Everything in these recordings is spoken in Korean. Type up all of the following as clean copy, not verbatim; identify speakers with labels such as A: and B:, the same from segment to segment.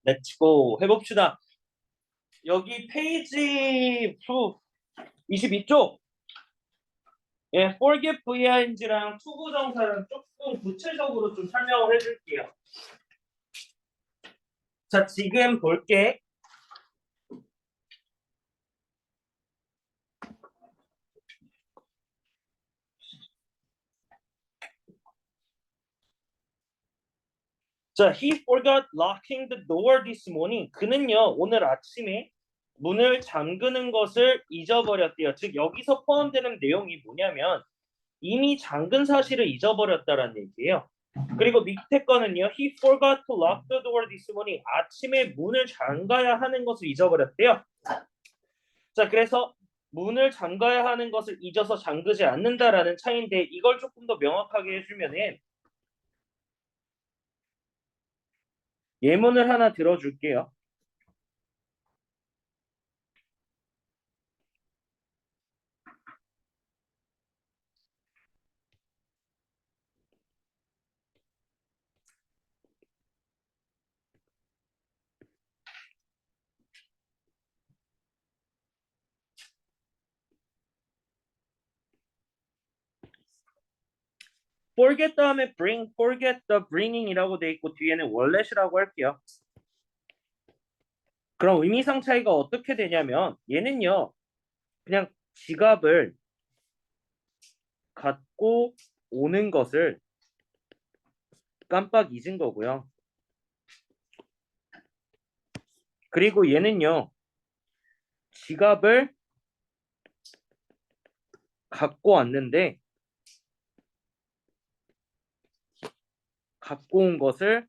A: 렛츠고 해봅시다. 여기 페이지 22쪽 예, forget VING랑 투부정사를 조금 구체적으로 좀 설명을 해줄게요. 자, 지금 볼게. 자, he forgot locking the door this morning. 그는요, 오늘 아침에 문을 잠그는 것을 잊어버렸대요. 즉, 여기서 포함되는 내용이 뭐냐면 이미 잠근 사실을 잊어버렸다라는 얘기예요. 그리고 밑에 거는요, he forgot to lock the door this morning. 아침에 문을 잠가야 하는 것을 잊어버렸대요. 자, 그래서 문을 잠가야 하는 것을 잊어서 잠그지 않는다라는 차이인데 이걸 조금 더 명확하게 해주면은 예문을 하나 들어줄게요. forget 다음에 bring, forget the bringing이라고 돼 있고 뒤에는 wallet이라고 할게요. 그럼 의미상 차이가 어떻게 되냐면 얘는요, 그냥 지갑을 갖고 오는 것을 깜빡 잊은 거고요. 그리고 얘는요, 지갑을 갖고 왔는데 갖고 온 것을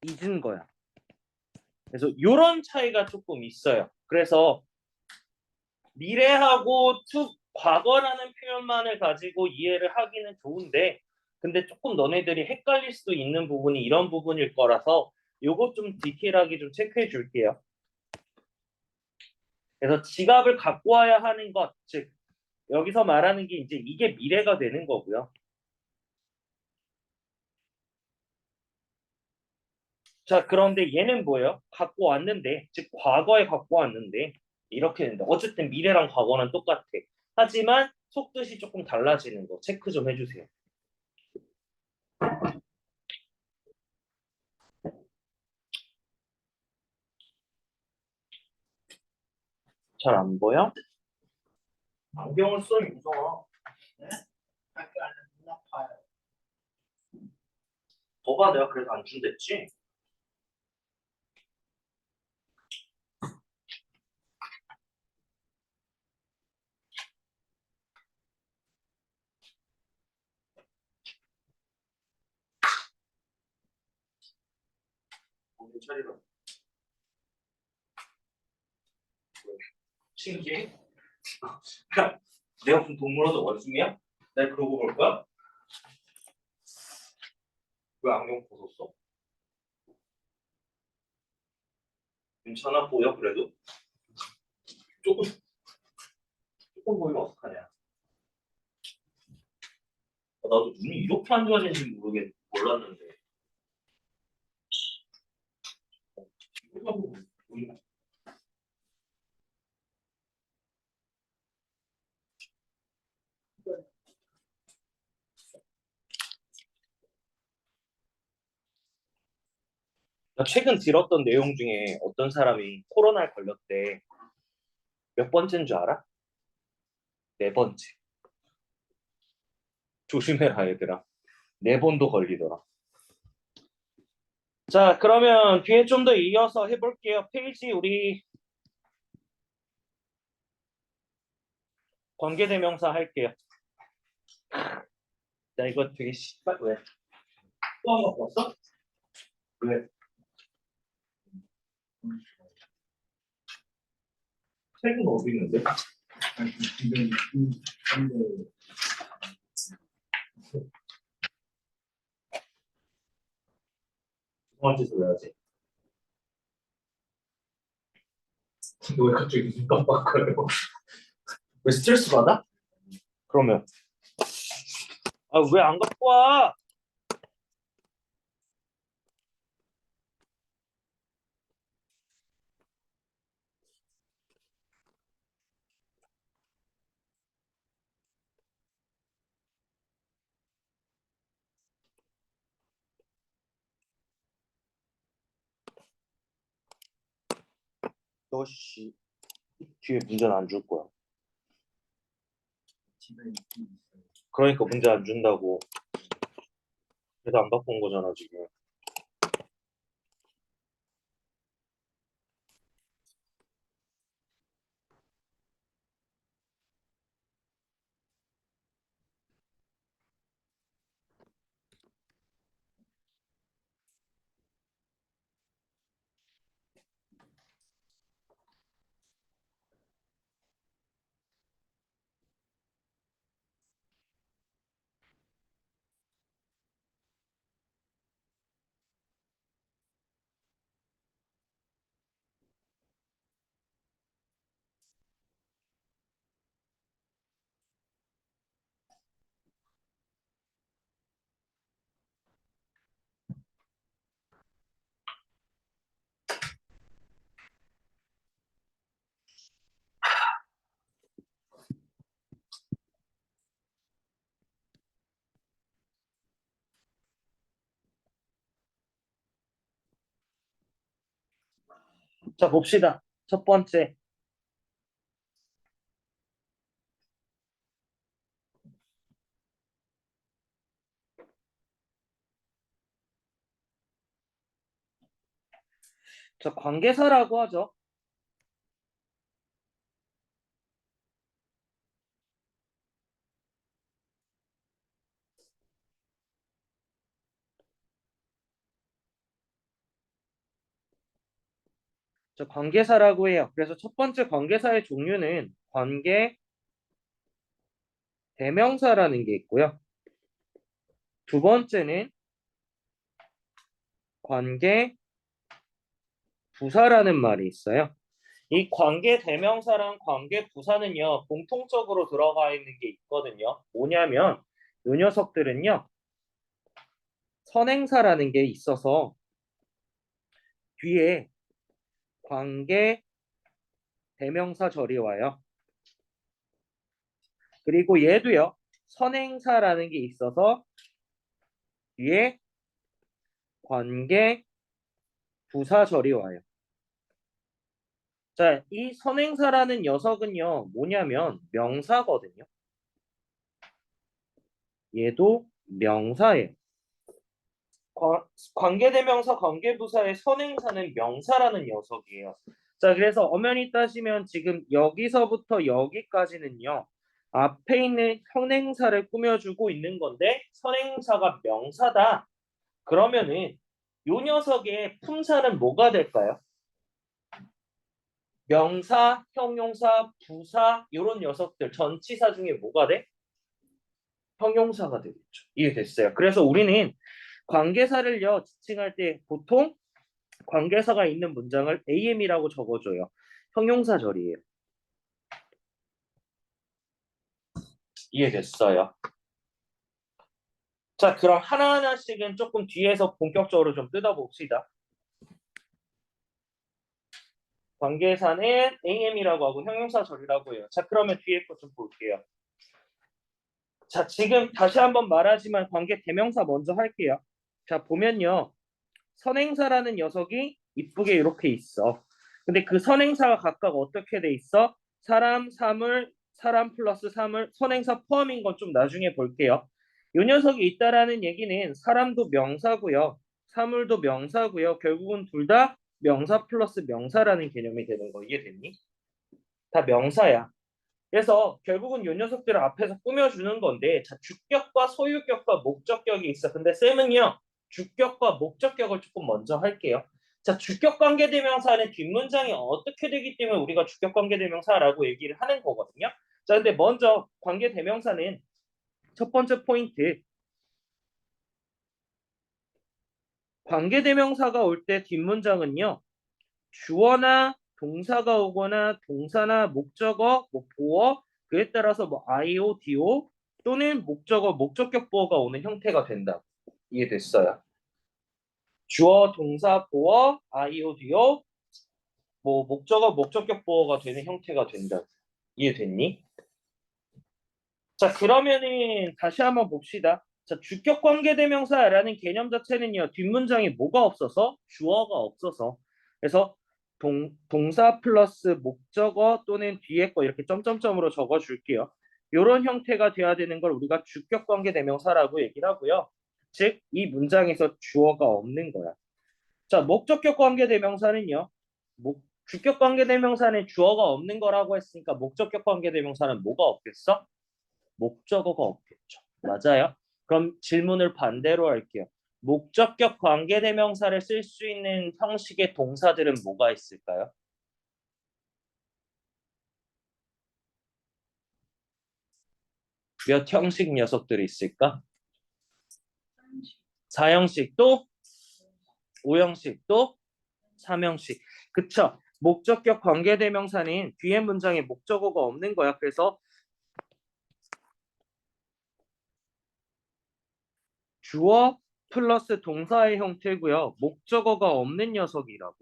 A: 잊은 거야. 그래서 이런 차이가 조금 있어요. 그래서 미래하고 과거라는 표현만을 가지고 이해를 하기는 좋은데 근데 조금 너네들이 헷갈릴 수도 있는 부분이 이런 부분일 거라서 요거 좀 디테일하게 좀 체크해 줄게요. 그래서 지갑을 갖고 와야 하는 것, 즉 여기서 말하는 게 이제 이게 미래가 되는 거고요. 자, 그런데 얘는 뭐예요? 갖고 왔는데, 즉 과거에 갖고 왔는데 이렇게 된다. 어쨌든 미래랑 과거는 똑같아. 하지만 속뜻이 조금 달라지는 거 체크 좀 해주세요. 잘 안 보여? 안경을 써, 유성아. 네? 학교 안에 눈 아파요. 너가 내가 그래서 안 준댔지? 정신 차리라. 신기해? 내가 무슨 동물원의 원숭이야? 날 그러고 볼 거야? 왜 안경 벗었어? 괜찮아 보여 그래도? 조금 보이면 어떡하냐? 나도 눈이 이렇게 안 좋아지는지 몰랐는데. 최근 들었던 내용 중에 어떤 사람이 코로나에 걸렸대. 몇 번째인 줄 알아? 네 번째. 조심해라 얘들아. 네 번도 걸리더라. 자, 그러면 뒤에 좀 더 이어서 해볼게요. 페이지 우리 관계대명사 할게요. 나 이거 되게 씨발 왜? 또 한 번 봤어? 왜? 책은 어디 있는데? 이상한 짓을 왜 하지? 왜 갑자기 눈 깜빡거려? 왜 스트레스 받아? 그러면 아, 왜 안 갖고 와? 너 씨, 뒤에 문제는 안 줄 거야. 그러니까 문제 안 준다고. 그래서 안 갖고 온 거잖아, 지금. 자, 봅시다. 첫 번째. 자, 관계사라고 하죠. 자, 관계사라고 해요. 그래서 첫 번째 관계사의 종류는 관계 대명사라는 게 있고요. 두 번째는 관계 부사라는 말이 있어요. 이 관계 대명사랑 관계 부사는요, 공통적으로 들어가 있는 게 있거든요. 뭐냐면, 이 녀석들은요, 선행사라는 게 있어서 뒤에 관계 대명사 절이 와요. 그리고 얘도요, 선행사라는 게 있어서 뒤에 관계 부사 절이 와요. 자, 이 선행사라는 녀석은요, 뭐냐면 명사거든요. 얘도 명사예요. 관계대명사, 관계부사의 선행사는 명사라는 녀석이에요. 자, 그래서 엄연히 따지면 지금 여기서부터 여기까지는요. 앞에 있는 선행사를 꾸며주고 있는 건데 선행사가 명사다. 그러면은 요 녀석의 품사는 뭐가 될까요? 명사, 형용사, 부사 이런 녀석들 전치사 중에 뭐가 돼? 형용사가 되겠죠. 이해됐어요. 그래서 우리는 관계사를요 지칭할 때 보통 관계사가 있는 문장을 AM이라고 적어줘요. 형용사절이에요. 이해됐어요. 자, 그럼 하나하나씩은 조금 뒤에서 본격적으로 좀 뜯어봅시다. 관계사는 AM이라고 하고 형용사절이라고 해요. 자, 그러면 뒤에 거 좀 볼게요. 자, 지금 다시 한번 말하지만 관계 대명사 먼저 할게요. 자, 보면요. 선행사라는 녀석이 이쁘게 이렇게 있어. 근데 그 선행사가 각각 어떻게 돼 있어? 사람, 사물, 사람 플러스 사물, 선행사 포함인 건 좀 나중에 볼게요. 이 녀석이 있다라는 얘기는 사람도 명사고요. 사물도 명사고요. 결국은 둘 다 명사 플러스 명사라는 개념이 되는 거 이해됐니? 다 명사야. 그래서 결국은 요 녀석들을 앞에서 꾸며주는 건데 자 주격과 소유격과 목적격이 있어. 근데 쌤은요 주격과 목적격을 조금 먼저 할게요. 자 주격 관계대명사는 뒷문장이 어떻게 되기 때문에 우리가 주격 관계대명사라고 얘기를 하는 거거든요. 자 근데 먼저 관계대명사는 첫 번째 포인트 관계대명사가 올 때 뒷문장은요 주어나 동사가 오거나 동사나 목적어, 뭐 보어 그에 따라서 뭐 IO, DO 또는 목적어, 목적격 보어가 오는 형태가 된다. 이해됐어요? 주어, 동사, 보어, 아이오디오, 뭐 목적어, 목적격 보어가 되는 형태가 된다. 이해됐니? 자, 그러면은 다시 한번 봅시다. 자, 주격 관계대명사라는 개념 자체는요, 뒷문장에 뭐가 없어서? 주어가 없어서. 그래서 동사 플러스 목적어 또는 뒤에 거 이렇게 점점점으로 적어줄게요. 이런 형태가 돼야 되는 걸 우리가 주격 관계대명사라고 얘기를 하고요. 즉, 이 문장에서 주어가 없는 거야. 자, 목적격 관계대명사는요. 주격 관계대명사는 주어가 없는 거라고 했으니까 목적격 관계대명사는 뭐가 없겠어? 목적어가 없겠죠. 맞아요? 그럼 질문을 반대로 할게요. 목적격 관계대명사를 쓸 수 있는 형식의 동사들은 뭐가 있을까요? 몇 형식 녀석들이 있을까? 4형식 또 5형식 또 3형식. 그쵸? 목적격 관계대명사는 뒤에 문장에 목적어가 없는 거야. 그래서 주어 플러스 동사의 형태고요. 목적어가 없는 녀석이라고.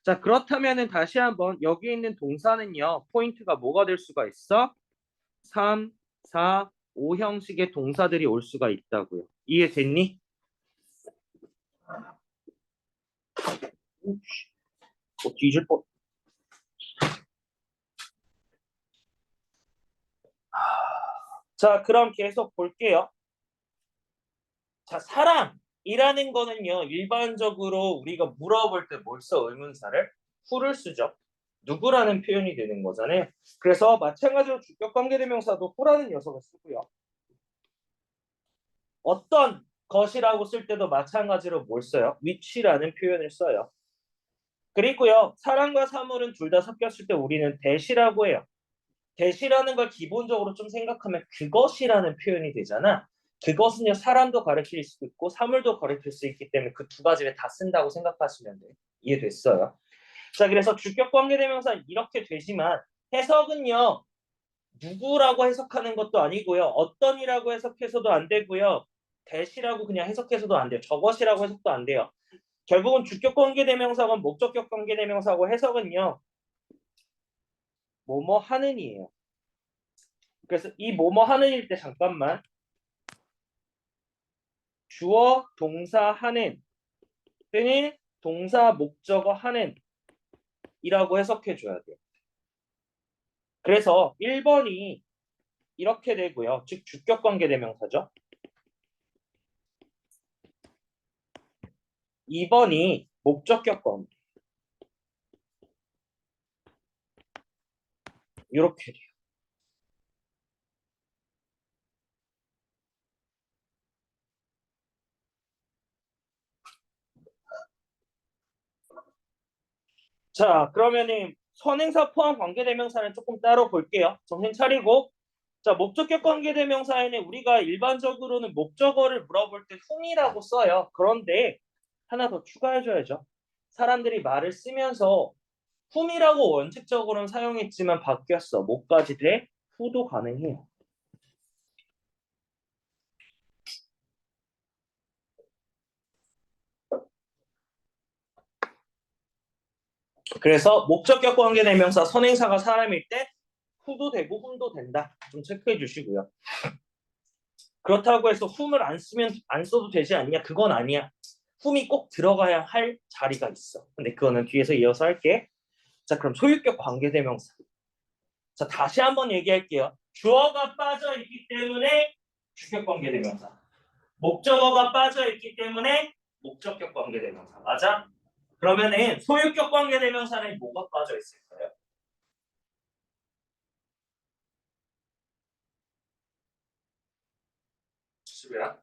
A: 자, 그렇다면은 다시 한번 여기 있는 동사는요. 포인트가 뭐가 될 수가 있어? 3, 4, 5 형식의 동사들이 올 수가 있다고요. 이해됐니? 뒤질 뻔. 자, 그럼 계속 볼게요. 자, 사람이라는 거는요. 일반적으로 우리가 물어볼 때 뭘 써? 의문사를? who를 쓰죠. 누구라는 표현이 되는 거잖아요. 그래서 마찬가지로 주격 관계대명사도 who라는 녀석을 쓰고요. 어떤 것이라고 쓸 때도 마찬가지로 뭘 써요? which라는 표현을 써요. 그리고요, 사람과 사물은 둘 다 섞였을 때 우리는 대시라고 해요. 대시라는 걸 기본적으로 좀 생각하면 그것이라는 표현이 되잖아. 그것은요, 사람도 가리킬 수 있고 사물도 가리킬 수 있기 때문에 그 두 가지를 다 쓴다고 생각하시면 돼요. 이해됐어요? 자, 그래서 주격 관계대명사 이렇게 되지만 해석은요, 누구라고 해석하는 것도 아니고요. 어떤이라고 해석해서도 안 되고요. 대시라고 그냥 해석해서도 안 돼요. 저것이라고 해석도 안 돼요. 결국은 주격 관계대명사건 목적격 관계대명사고 해석은요. 뭐뭐 하는이에요. 그래서 이 뭐뭐 하는일 때 잠깐만 주어 동사 하는 또는 동사 목적어 하는 이라고 해석해 줘야 돼요. 그래서 1번이 이렇게 되고요. 즉 주격 관계대명사죠. 2번이 목적격 관계. 이렇게 돼요. 자, 그러면은 선행사 포함 관계대명사는 조금 따로 볼게요. 정신 차리고. 자, 목적격 관계대명사에는 우리가 일반적으로는 목적어를 물어볼 때 whom이라고 써요. 그런데 하나 더 추가해줘야죠. 사람들이 말을 쓰면서 whom이라고 원칙적으로는 사용했지만 바뀌었어. 뭐까지 돼? who도 가능해요. 그래서 목적격 관계대명사 선행사가 사람일 때 who도 되고 whom도 된다. 좀 체크해 주시고요. 그렇다고 해서 whom을 안 쓰면 안 써도 되지 않냐? 그건 아니야. whom이 꼭 들어가야 할 자리가 있어. 근데 그거는 뒤에서 이어서 할게. 자, 그럼 소유격 관계대명사. 자, 다시 한번 얘기할게요. 주어가 빠져 있기 때문에 주격 관계대명사. 목적어가 빠져 있기 때문에 목적격 관계대명사. 맞아? 그러면은 소유격 관계대명사는 뭐가 빠져 있을까요? 수비야?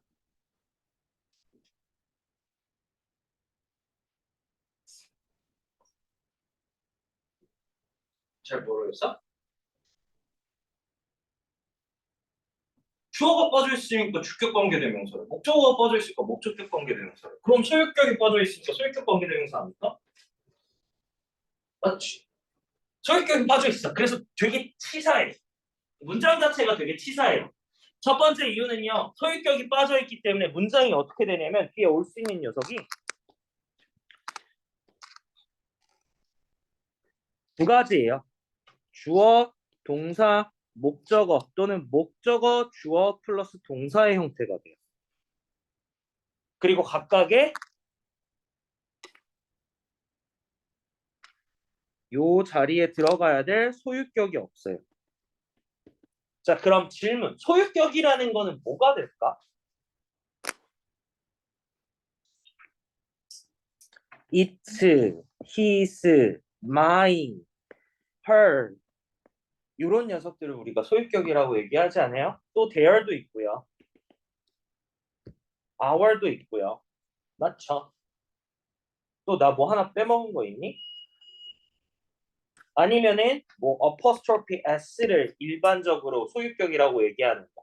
A: 잘 모르겠어? 주어가 빠져 있으니까 주격 관계대명사를, 목적어가 빠져 있으니까 목적격 관계대명사를. 그럼 소유격이 빠져 있으니까 소유격 관계대명사 아닙니까? 맞지? 소유격이 빠져 있어. 그래서 되게 치사해. 문장 자체가 되게 치사해요. 첫 번째 이유는요. 소유격이 빠져있기 때문에 문장이 어떻게 되냐면 뒤에 올 수 있는 녀석이 두 가지예요. 주어, 동사, 목적어 또는 목적어, 주어 플러스 동사의 형태가 돼요. 그리고 각각의 요 자리에 들어가야 될 소유격이 없어요. 자, 그럼 질문. 소유격이라는 거는 뭐가 될까? It's, his, mine, her 이런 녀석들을 우리가 소유격이라고 얘기하지 않아요? 또 their도 있고요. our도 있고요. 맞죠? 또 나 뭐 하나 빼먹은 거 있니? 아니면은 뭐 apostrophe s를 일반적으로 소유격이라고 얘기하는 거.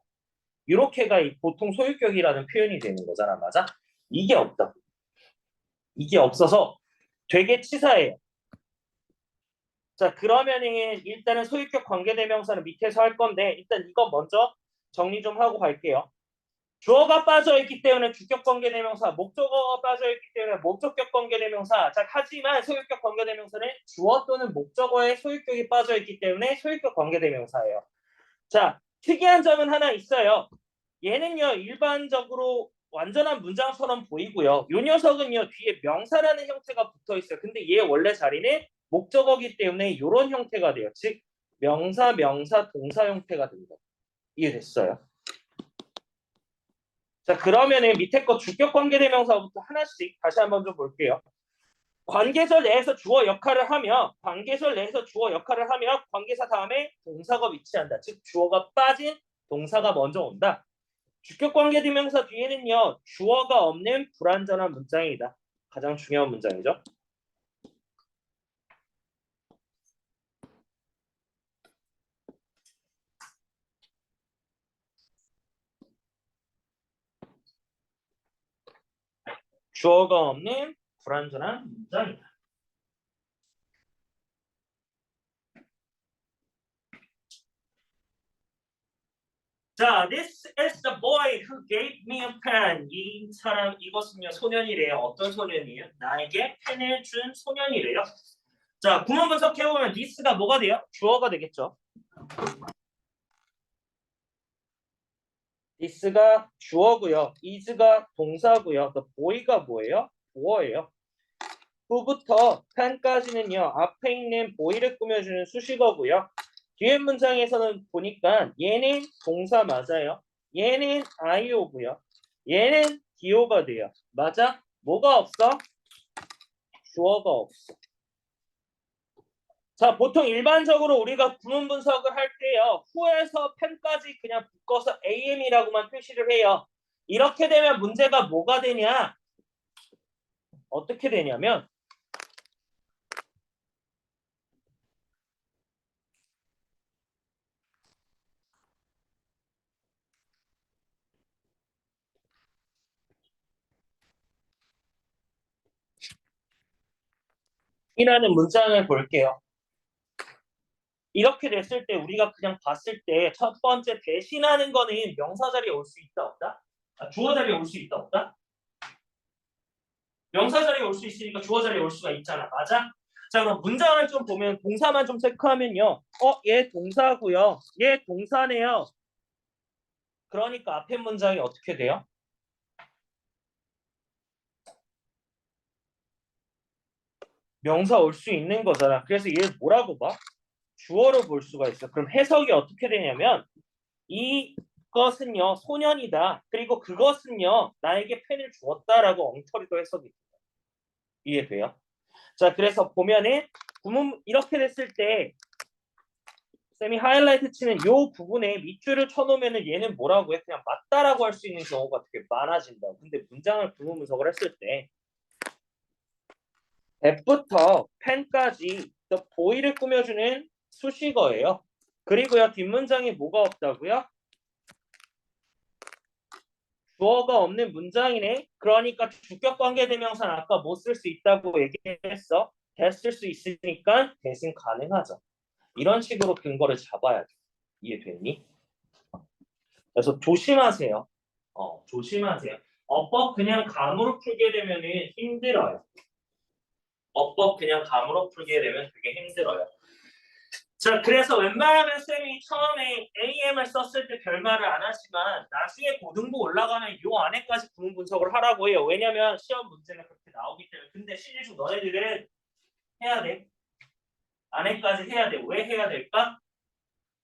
A: 이렇게가 보통 소유격이라는 표현이 되는 거잖아, 맞아? 이게 없다. 이게 없어서 되게 치사해요. 자, 그러면은 일단은 소유격 관계대명사는 밑에서 할 건데 일단 이거 먼저 정리 좀 하고 갈게요. 주어가 빠져있기 때문에 주격 관계대명사, 목적어가 빠져있기 때문에 목적격 관계대명사. 자, 하지만 소유격 관계대명사는 주어 또는 목적어의 소유격이 빠져있기 때문에 소유격 관계대명사예요. 자, 특이한 점은 하나 있어요. 얘는요 일반적으로 완전한 문장처럼 보이고요. 이 녀석은요 뒤에 명사라는 형태가 붙어 있어요. 근데 얘 원래 자리는 목적어기 때문에 이런 형태가 돼요. 즉 명사, 명사, 동사 형태가 된다. 이해됐어요? 자, 그러면은 밑에 거 주격 관계대명사부터 하나씩 다시 한번 좀 볼게요. 관계절 내에서 주어 역할을 하며 관계절 내에서 주어 역할을 하며 관계사 다음에 동사가 위치한다. 즉 주어가 빠진 동사가 먼저 온다. 주격 관계대명사 뒤에는요 주어가 없는 불완전한 문장이다. 가장 중요한 문장이죠. 주어가 없는 불완전한 문장이다. 자, this is the boy who gave me a pen. 이 사람, 이것은요 소년이래요. 어떤 소년이에요? 나에게 펜을 준 소년이래요. 자, 구문 분석해보면 this가 뭐가 돼요? 주어가 되겠죠. this가 주어고요. is가 동사고요. the boy가 뭐예요? 보어예요. who부터 pen까지는요 앞에 있는 boy를 꾸며주는 수식어고요. 뒤에 문장에서는 보니까 얘는 동사 맞아요. 얘는 IO고요. 얘는 DO가 돼요. 맞아? 뭐가 없어? 주어가 없어. 자, 보통 일반적으로 우리가 구문 분석을 할 때요. who에서 pen까지 그냥 묶어서 AM이라고만 표시를 해요. 이렇게 되면 문제가 뭐가 되냐? 어떻게 되냐면 이라는 문장을 볼게요. 이렇게 됐을 때 우리가 그냥 봤을 때 첫 번째 대신하는 거는 명사 자리에 올 수 있다 없다? 주어 자리에 올 수 있다 없다? 명사 자리에 올 수 있으니까 주어 자리에 올 수가 있잖아. 맞아? 자, 그럼 문장을 좀 보면 동사만 좀 체크하면요. 얘 동사고요. 얘 동사네요. 그러니까 앞에 문장이 어떻게 돼요? 명사 올 수 있는 거잖아. 그래서 얘를 뭐라고 봐? 주어로 볼 수가 있어. 그럼 해석이 어떻게 되냐면 이것은요 소년이다. 그리고 그것은요 나에게 펜을 주었다라고 엉터리로 해석이 돼요. 이해돼요? 자, 그래서 보면은 구문 이렇게 됐을 때 쌤이 하이라이트 치는 요 부분에 밑줄을 쳐놓으면은 얘는 뭐라고 해? 그냥 맞다라고 할 수 있는 경우가 되게 많아진다. 근데 문장을 구문 분석을 했을 때 F부터 펜까지 더 보이를 꾸며주는 수식어예요. 그리고요 뒷문장에 뭐가 없다고요? 주어가 없는 문장이네. 그러니까 주격 관계대명사는 아까 못 쓸 수 있다고 얘기했어. 됐을 수 있으니까 대신 가능하죠. 이런 식으로 근거를 잡아야 돼. 이해됐니? 그래서 조심하세요. 조심하세요. 어법 그냥 감으로 풀게 되면은 힘들어요. 어법 그냥 감으로 풀게 되면 되게 힘들어요. 자, 그래서 웬만하면 쌤이 처음에 AM을 썼을 때 별말을 안 하지만 나중에 고등부 올라가면 요 안에까지 구문 분석을 하라고 해요. 왜냐면 시험 문제가 그렇게 나오기 때문에. 근데 실질 중 너네들은 해야 돼. 안에까지 해야 돼. 왜 해야 될까?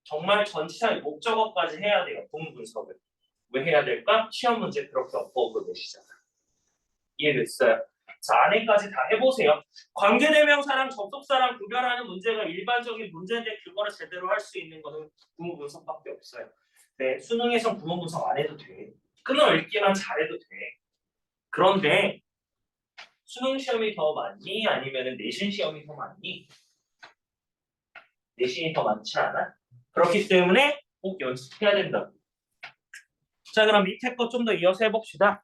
A: 정말 전치사의 목적어까지 해야 돼요. 구문 분석을. 왜 해야 될까? 시험 문제 그렇게 어법으로 내시잖아. 이해됐어요? 자, 안에까지 다 해보세요. 관계대명사랑 접속사랑 구별하는 문제가 일반적인 문제인데 그거를 제대로 할 수 있는 거는 구문 분석밖에 없어요. 네, 수능에선 구문 분석 안 해도 돼. 끊어읽기만 잘해도 돼. 그런데 수능 시험이 더 많니? 아니면 내신 시험이 더 많니? 내신이 더 많지 않아? 그렇기 때문에 꼭 연습해야 된다. 자, 그럼 밑에 거 좀 더 이어서 해봅시다.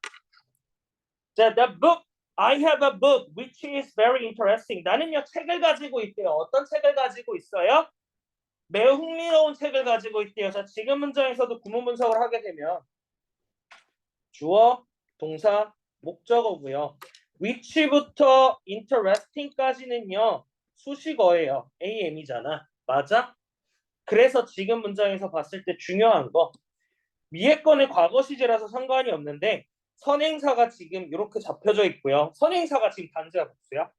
A: 자, the book. I have a book which is very interesting. 나는요 책을 가지고 있대요. 어떤 책을 가지고 있어요? 매우 흥미로운 책을 가지고 있대요. 자, 지금 문장에서도 구문 분석을 하게 되면 주어, 동사, 목적어고요. which부터 interesting까지는요 수식어예요. am이잖아. 맞아? 그래서 지금 문장에서 봤을 때 중요한 거 위에 거는 과거 시제라서 상관이 없는데 선행사가 지금 이렇게 잡혀져 있고요. 선행사가 지금 단수야 복수야?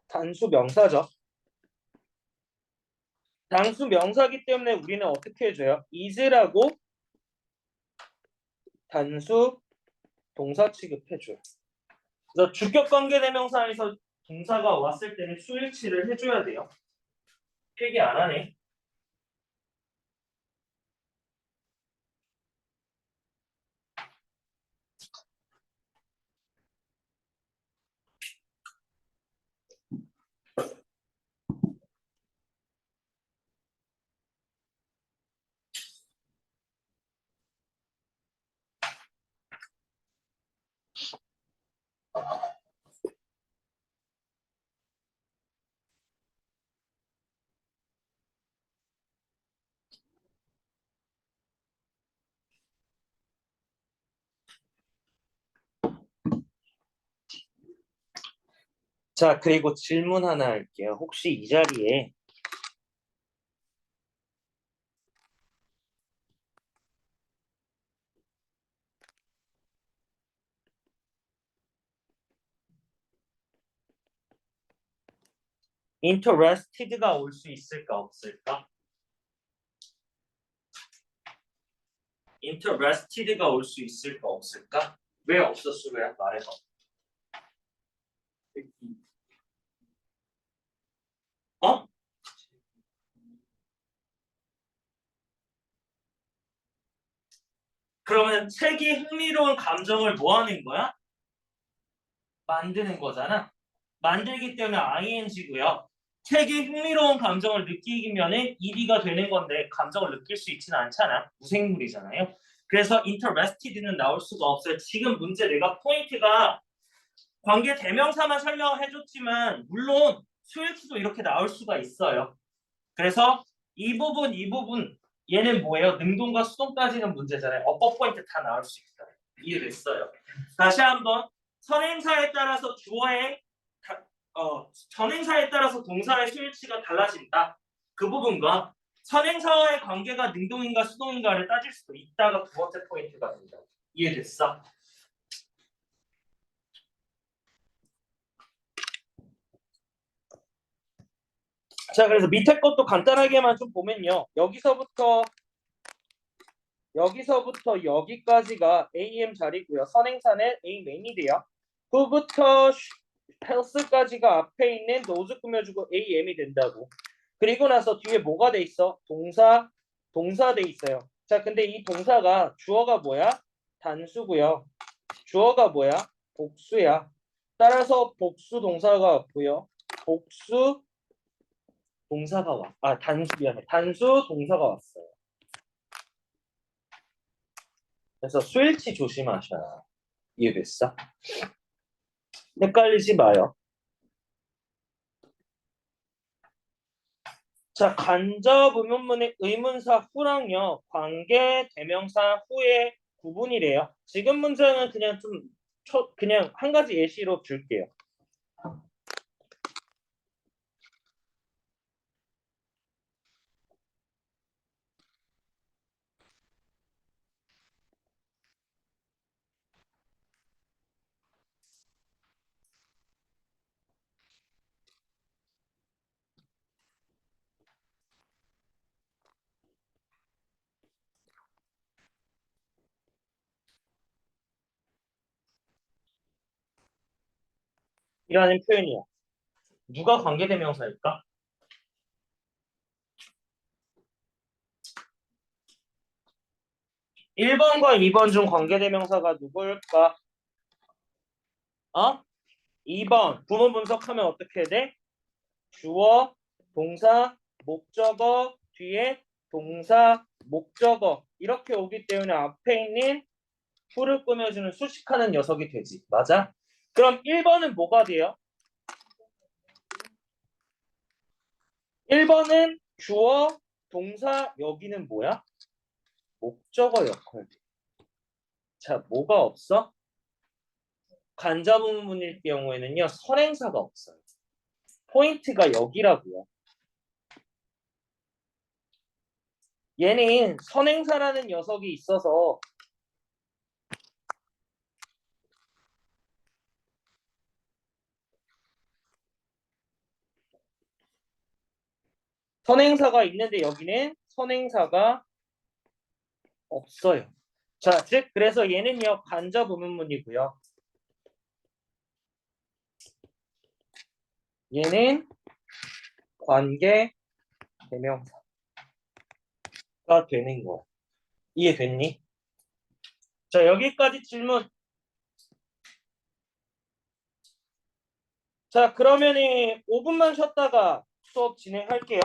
A: 단수 명사죠. 단수 명사기 때문에 우리는 어떻게 해줘요? is라고 단수 동사 취급해줘요. 그래서 주격관계대명사에서 동사가 왔을 때는 수일치를 해줘야 돼요. 필기 안 하네. 자, 그리고 질문 하나 할게요. 혹시 이 자리에 interested가 올 수 있을까 없을까? interested가 올 수 있을까 없을까? 왜 없었어? 왜 말해봐. 어? 그러면 책이 흥미로운 감정을 뭐 하는 거야? 만드는 거잖아. 만들기 때문에 ing고요. 책이 흥미로운 감정을 느끼면은 ed가 되는 건데 감정을 느낄 수 있지는 않잖아. 무생물이잖아요. 그래서 interested는 나올 수가 없어요. 지금 문제 내가 포인트가 관계 대명사만 설명을 해줬지만 물론 수일치도 이렇게 나올 수가 있어요. 그래서 이 부분 얘는 뭐예요? 능동과 수동 따지는 문제잖아요. 어법 포인트 다 나올 수 있어요. 이해됐어요. 다시 한번 선행사에 따라서 주어의 전행사에 따라서 동사의 수일치가 달라진다. 그 부분과 선행사와의 관계가 능동인가 수동인가를 따질 수도 있다가 두 번째 포인트가 된다. 이해됐어? 자, 그래서 밑에 것도 간단하게만 좀 보면요. 여기서부터 여기까지가 AM 자리고요. 선행사는 A맨이 돼요. 후부터 헬스까지가 앞에 있는 노즈 꾸며주고 AM이 된다고. 그리고 나서 뒤에 뭐가 돼 있어? 동사 돼 있어요. 자, 근데 이 동사가 주어가 뭐야? 단수고요. 주어가 뭐야? 복수야. 따라서 복수 동사가 없고요. 복수 동사가 와. 단수 동사가 왔어요. 그래서 스위치 조심하셔야. 이해됐어? 헷갈리지 마요. 자, 간접 의문문의 의문사 후랑요, 관계 대명사 후의 구분이래요. 지금 문제는 그냥 그냥 한 가지 예시로 줄게요. 이라는 표현이요. 누가 관계 대명사일까? 1번과 2번 중 관계 대명사가 누굴까? 어? 2번. 부분 분석하면 어떻게 돼? 주어, 동사, 목적어, 뒤에 동사, 목적어. 이렇게 오기 때문에 앞에 있는 후를 꾸며주는 수식하는 녀석이 되지. 맞아? 그럼 1번은 뭐가 돼요? 1번은 주어, 동사, 여기는 뭐야? 목적어 역할. 자, 뭐가 없어? 간접문일 경우에는요, 선행사가 없어요. 포인트가 여기라고요. 얘는 선행사라는 녀석이 있어서 선행사가 있는데 여기는 선행사가 없어요. 자, 즉 그래서 얘는요 간접 의문문이고요. 얘는 관계 대명사가 되는 거야. 이해됐니? 자, 여기까지 질문. 자, 그러면은 5분만 쉬었다가 수업 진행할게요.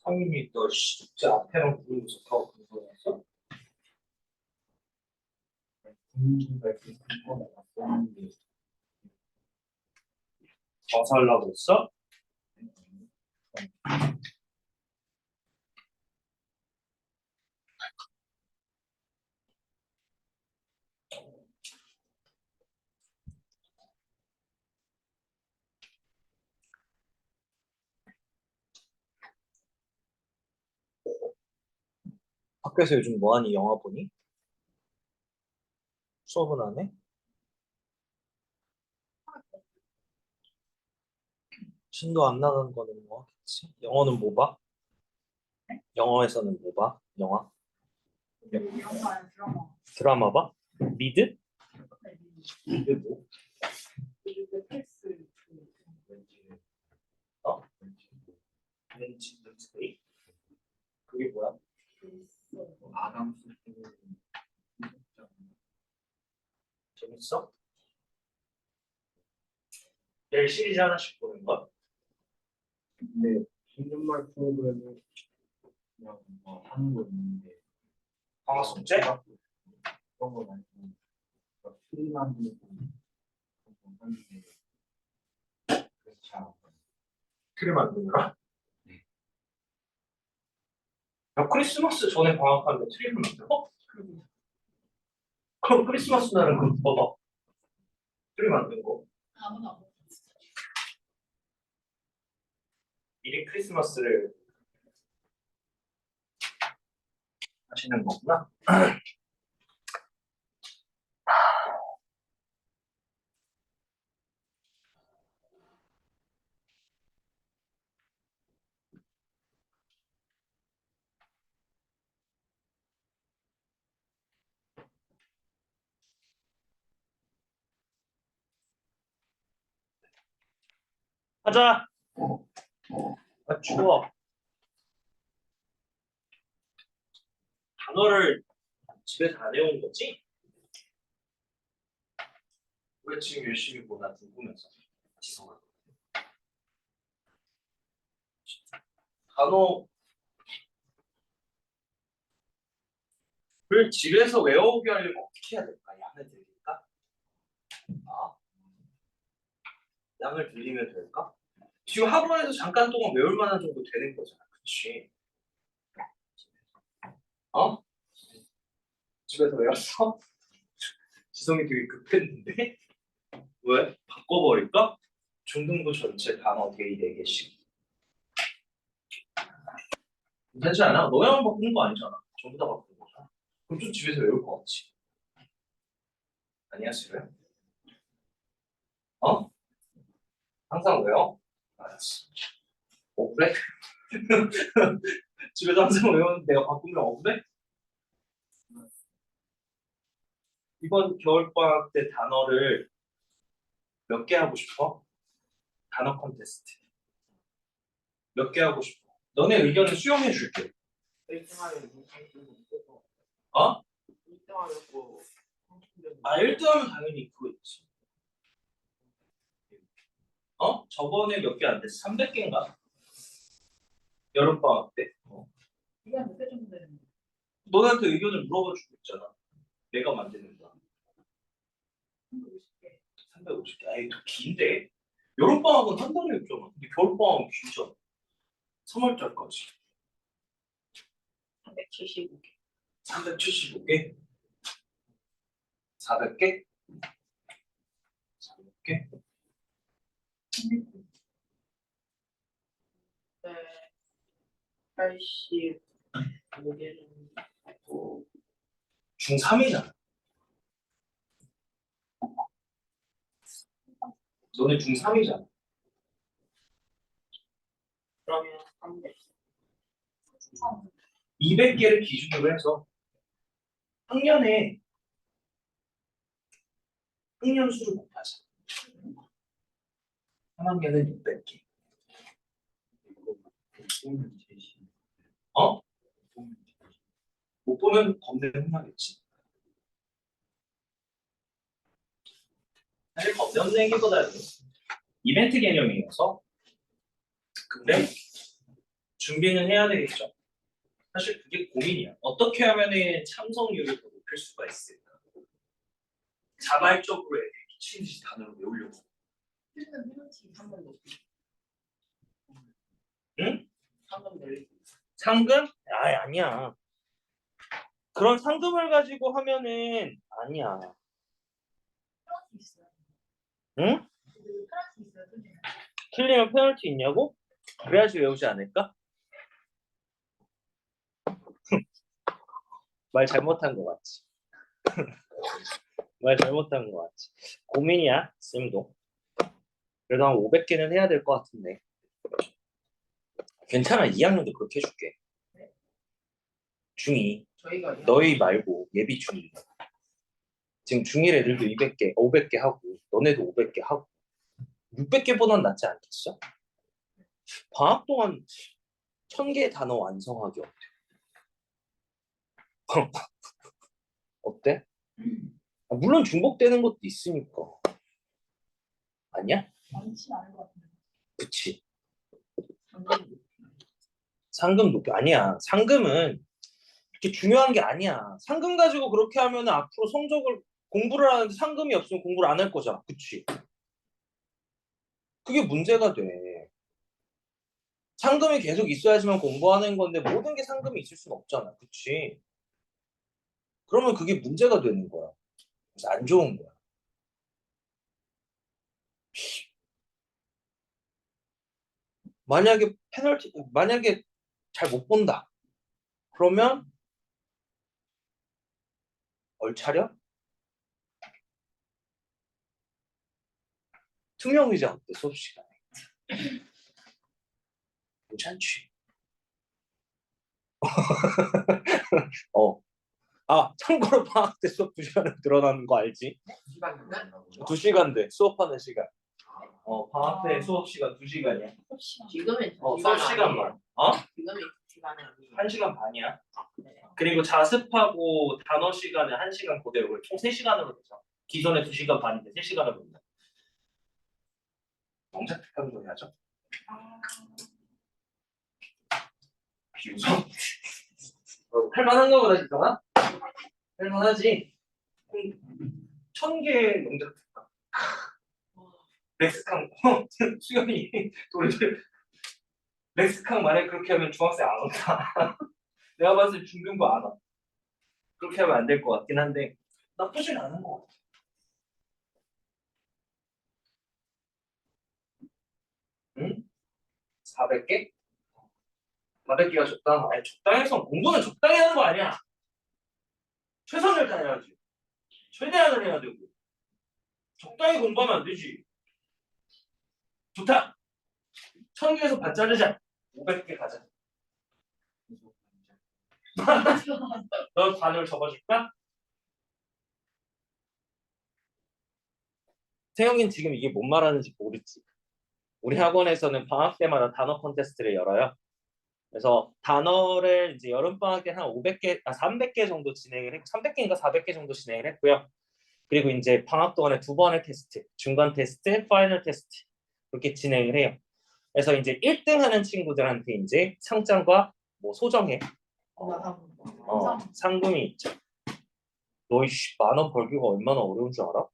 A: 성인이 너 진짜 앞에만 부르고 좋다고 그런 거였어? 더 살라고 했어? 학교에서 요즘 뭐하니? 영화 보니? 수업은 안 해? 신도 안 나가는 거는 뭐 하겠지? 영어는 뭐 봐? 영어에서는 뭐 봐? 영화?
B: 영화 드라마.
A: 드라마 봐? 미드? 미드 뭐?
B: 그리고 텍스
A: 어? 왠지 wednesday? 그게 뭐야?
C: 아담스
A: 재밌어? 내일 시리즈 하나씩 보는 거야?
C: 근데 존댓말 프로그램을 그냥 뭐 하는 거 있는데
A: 방학 숙제?
C: 그런 건 아니고 프리만 하는 거 하는데 그래서 잘안 봐요.
A: 틀을 만드느라?
C: 네.
A: 야, 크리스마스 전에 방학하는데 트리를 만들어? 그럼 크리스마스 날은 그거 봐봐. 트리 만든 거.
B: 아무나 안 먹어.
A: 미리 크리스마스를 하시는 거구나. 하자. 아, 추워. 단어를 집에서 안 해온 거지? 왜 지금 열심히 보나 궁금해서. 지성아. 단어를 집에서 외워오게 하려면 어떻게 해야 될까? 양을 들릴까? 아, 양을 들리면 될까? 지금 학원에서 잠깐 동안 외울 만한 정도 되는 거잖아. 그치? 어? 집에서 외웠어? 지성이 되게 급했는데? 왜? 바꿔버릴까? 중등부 전체 단어 대의 4개씩. 괜찮지 않아? 너야만 바꾸는 거 아니잖아. 전부 다 바꾸는 거잖아. 그럼 좀 집에서 외울 것 같지? 아니야, 싫어요? 어? 항상 외워? 알았어. 그래? 집에서 항상 외우는데 내가 바꾸면 억울해? 이번 겨울방학 때 단어를 몇 개 하고 싶어? 단어 콘테스트. 몇 개 하고 싶어? 너네 의견을 수용해 줄게.
C: 1등하면 상품도 있고
A: 어?
C: 1등하면 또 상품도
A: 아, 1등하면 당연히 그거 있지. 어? 저번에 몇 개 안 됐어? 300개인가? 여름방학 때.
B: 이게 몇개 정도 되는 거야?
A: 너네한테 의견을 물어봐 주고 있잖아. 내가 만드는 거.
B: 350개.
A: 350개. 아이, 더 긴데? 여름방학은 한 달에 있잖아. 근데 겨울방학은 길잖아. 3월달까지.
B: 375개.
A: 375개? 400개? 400개?
B: 네. 85개는
A: 중3이잖아. 너네 중3이잖아.
B: 그러면 300.
A: 200개를 기준으로 해서 학년에 학년 수를 곱하자. 한 학년은 600개.
C: 보면 제시
A: 어?
C: 보면 제시
A: 못 보면 겁내 혼나겠지. 사실 겁내 혼내기보다는 이벤트 개념이어서 근데 준비는 해야 되겠죠. 사실 그게 고민이야. 어떻게 하면은 참석률을 더 높일 수가 있을까? 자발적으로 애들이 미친 듯이 단어를 외우려고.
B: 필수는 페널티 3번 높이.
A: 응?
B: 3번 내리.
A: 상금? 아니야. 그런 상금을 가지고 하면은 아니야.
B: 페널티 있어요.
A: 응?
B: 페널티 있어요. 선생님.
A: 틀리면 페널티 있냐고? 그래야지 외우지 않을까? 말 잘못한 거 같지? 말 잘못한 거 같지? 고민이야, 쌤도. 그래도 한 500개는 해야 될 것 같은데. 괜찮아, 2학년도 그렇게 해줄게. 중2,
B: 저희가
A: 너희 말고 예비 중2. 지금 중1 애들도 200개, 500개 하고, 너네도 500개 하고. 600개보단 낫지 않겠어? 방학 동안 1000개의 단어 완성하기 어때? 어때? 물론 중복되는 것도 있으니까. 아니야?
B: 많지 않은 것 같은데.
A: 그치.
B: 3번 높이.
A: 상금 높이 아니야. 상금은 그렇게 중요한 게 아니야. 상금 가지고 그렇게 하면 앞으로 성적을 공부를 하는데 상금이 없으면 공부를 안 할 거잖아. 그치? 그게 문제가 돼. 상금이 계속 있어야지만 공부하는 건데 모든 게 상금이 있을 수는 없잖아. 그치? 그러면 그게 문제가 되는 거야. 그래서 안 좋은 거야. 만약에 잘 못 본다. 그러면 얼차려? 투명 의자 어때? 수업 시간에. 괜찮지? 어. 참고로 방학 때 수업 2시간은 들어가는 거 알지?
C: 시간 된다고요?
A: 2시간 돼. 수업하는 시간. 방학 때 수업 시간 2시간이야.
B: 지금은
A: 수업 시간만.
B: 지금은 시간은
A: 1시간 반이야.
B: 네.
A: 그리고 자습하고 단어 시간은 1시간 그대로 총 3시간으로 되죠. 기존에 2시간 반인데 3시간으로 된다. 영작 특강 소리 하죠? 비웃어? 할만한 거보다 진짜나? 할만하지? 1000개 영작 특강. 렉스캉 수연이 우리들 렉스캉 만약에 그렇게 하면 중학생 안 온다. 내가 봤을 때 중등부 안 와. 그렇게 하면 안 될 것 같긴 한데 나쁘진 않은 것 같아. 응? 400개? 400개가 적당? 아니 적당해서 공부는 적당히 하는 거 아니야. 최선을 다해야지. 최대한을 해야 되고. 적당히 공부하면 안 되지. 좋다. 1000개에서 반 자르자. 500개 가자. 너 반을 적어줄까? 태영이는 지금 이게 뭔 말하는지 모르지. 우리 학원에서는 방학 때마다 단어 콘테스트를 열어요. 그래서 단어를 이제 여름방학 때 한 500개, 300개 정도 진행을 했고, 300개인가 400개 정도 진행을 했고요. 그리고 이제 방학 동안에 2번의 테스트, 중간 테스트, 파이널 테스트 그렇게 진행을 해요. 그래서 이제 1등 하는 친구들한테 이제 상장과 뭐 소정의 상금이 있죠. 너 10,000원 벌기가 얼마나 어려운 줄 알아?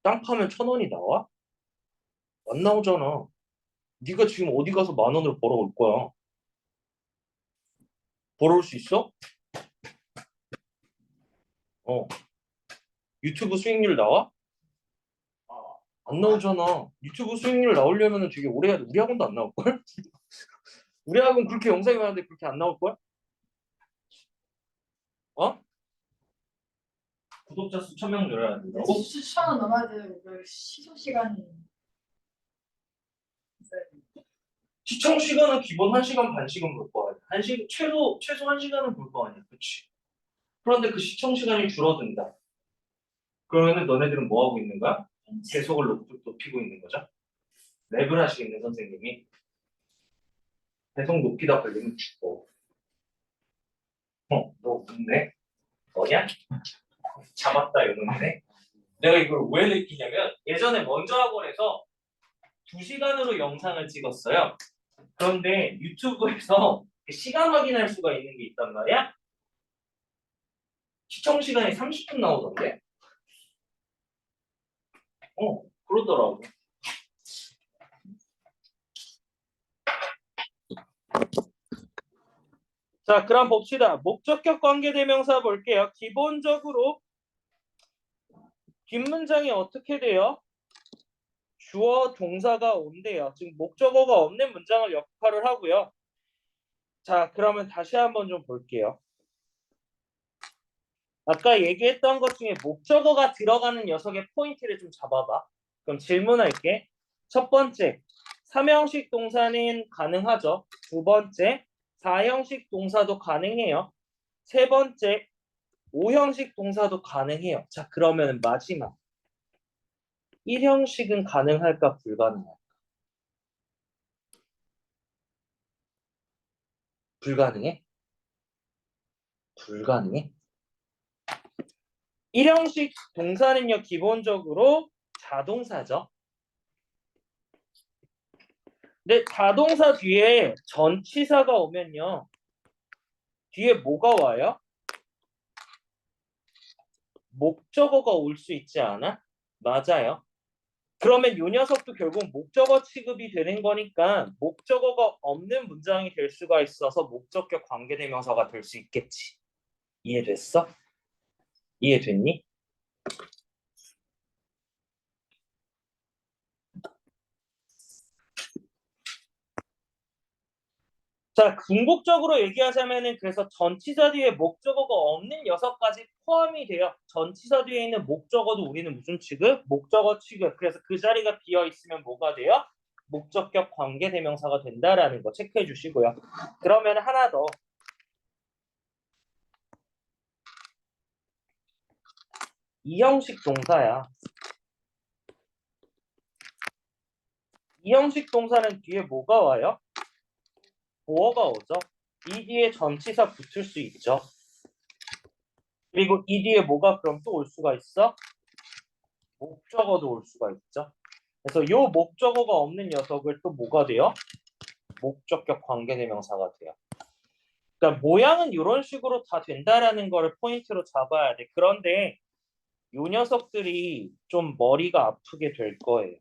A: 땅 파면 1,000원이 나와? 안 나오잖아. 네가 지금 어디 가서 10,000원을 벌어올 거야? 벌어올 수 있어? 유튜브 수익률 나와? 안 나오잖아. 유튜브 수익률 나오려면 되게 오래 해야 돼. 우리 학원도 안 나올걸? 우리 학원 그렇게 영상이 많은데 그렇게 안 나올걸? 구독자 수 1,000명 늘어야 된다고?
D: 수천 넘어야 되고 시청 시간이 있어야 돼.
A: 시청 시간은 기본 1시간 반씩은 볼 거 아니야. 최소 1시간은 볼 거 아니야. 그치? 그런데 그 시청 시간이 줄어든다. 그러면은 너네들은 뭐 하고 있는 거야? 계속을 높이고 있는 거죠? 랩을 하시겠네, 선생님이. 계속 높이다 걸리면 죽어. 너 웃네? 너냐? 잡았다, 이러는데. 내가 이걸 왜 느끼냐면, 예전에 먼저 학원에서 2시간으로 영상을 찍었어요. 그런데 유튜브에서 시간 확인할 수가 있는 게 있단 말이야. 시청 시간이 30분 나오던데. 그러더라고. 자, 그럼 봅시다. 목적격 관계대명사 볼게요. 기본적으로 뒷문장이 어떻게 돼요? 주어 동사가 온대요. 지금 목적어가 없는 문장을 역할을 하고요. 자, 그러면 다시 한번 좀 볼게요. 아까 얘기했던 것 중에 목적어가 들어가는 녀석의 포인트를 좀 잡아봐. 그럼 질문할게. 첫 번째, 3형식 동사는 가능하죠. 두 번째, 4형식 동사도 가능해요. 세 번째, 5형식 동사도 가능해요. 자, 그러면 마지막 1형식은 가능할까 불가능할까? 불가능해? 불가능해? 1형식 동사는요, 기본적으로 자동사죠. 근데 자동사 뒤에 전치사가 오면요, 뒤에 뭐가 와요? 목적어가 올 수 있지 않아? 맞아요. 그러면 이 녀석도 결국 목적어 취급이 되는 거니까 목적어가 없는 문장이 될 수가 있어서 목적격 관계대명사가 될 수 있겠지. 이해됐어? 이해됐니? 자, 궁극적으로 얘기하자면은 그래서 전치사 뒤에 목적어가 없는 녀석까지 포함이 돼요. 전치사 뒤에 있는 목적어도 우리는 무슨 취급? 목적어 취급. 그래서 그 자리가 비어 있으면 뭐가 돼요? 목적격 관계대명사가 된다라는 거 체크해 주시고요. 그러면 하나 더. 이형식 동사야. 이형식 동사는 뒤에 뭐가 와요? 보어가 오죠. 이 뒤에 전치사 붙을 수 있죠. 그리고 이 뒤에 뭐가 그럼 또 올 수가 있어? 목적어도 올 수가 있죠. 그래서 요 목적어가 없는 녀석을 또 뭐가 돼요? 목적격 관계대명사가 돼요. 그러니까 모양은 이런 식으로 다 된다라는 거를 포인트로 잡아야 돼. 그런데 요 녀석들이 좀 머리가 아프게 될 거예요.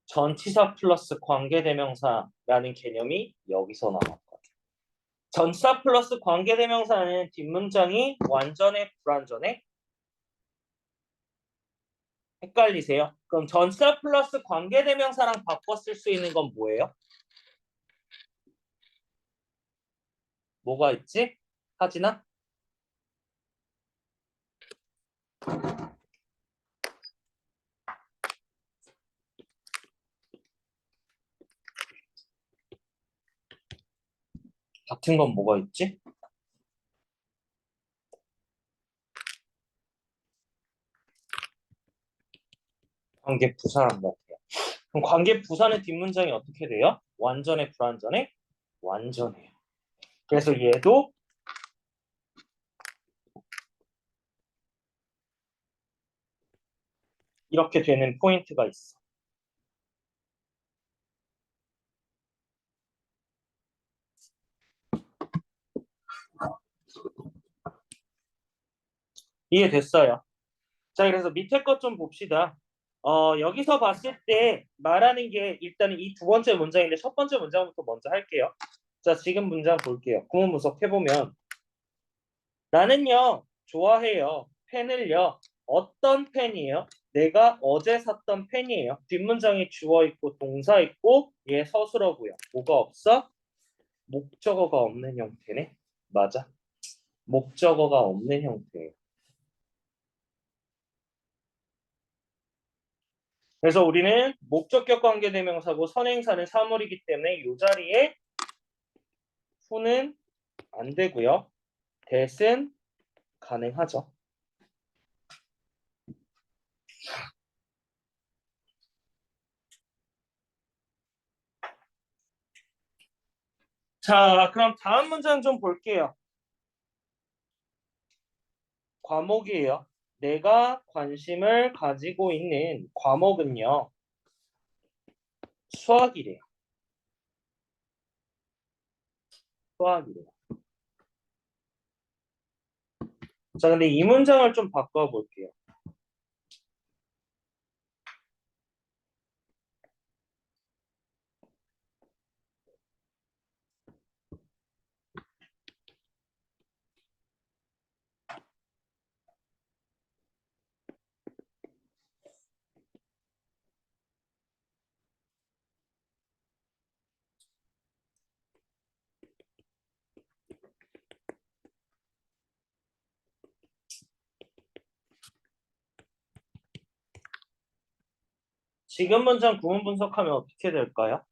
A: 전치사 플러스 관계대명사라는 개념이 여기서 나왔거든. 전치사 플러스 관계대명사는 뒷문장이 완전해 불완전해? 헷갈리세요? 그럼 전치사 플러스 관계대명사랑 바꿔 쓸 수 있는 건 뭐예요? 뭐가 있지? 하진아? 같은 건 뭐가 있지? 관계 부사란 것 같아요. 그럼 관계 부사는 뒷문장이 어떻게 돼요? 완전해 불완전해? 완전해요. 그래서 얘도 이렇게 되는 포인트가 있어. 이해됐어요? 자, 그래서 밑에 것 좀 봅시다. 여기서 봤을 때 말하는 게 일단은 이 두 번째 문장인데 첫 번째 문장부터 먼저 할게요. 자, 지금 문장 볼게요. 구문 분석해보면 나는요, 좋아해요. 펜을요. 어떤 펜이에요? 내가 어제 샀던 펜이에요. 뒷문장에 주어 있고 동사 있고 얘 서술어고요. 뭐가 없어? 목적어가 없는 형태네. 맞아. 목적어가 없는 형태예요. 그래서 우리는 목적격 관계대명사고 선행사는 사물이기 때문에 이 자리에 후는 안 되고요. that은 가능하죠. 자, 그럼 다음 문장 좀 볼게요. 과목이에요. 내가 관심을 가지고 있는 과목은요. 수학이래요. 수학이래요. 자, 근데 이 문장을 좀 바꿔볼게요. 지금 문장 구문 분석하면 어떻게 될까요?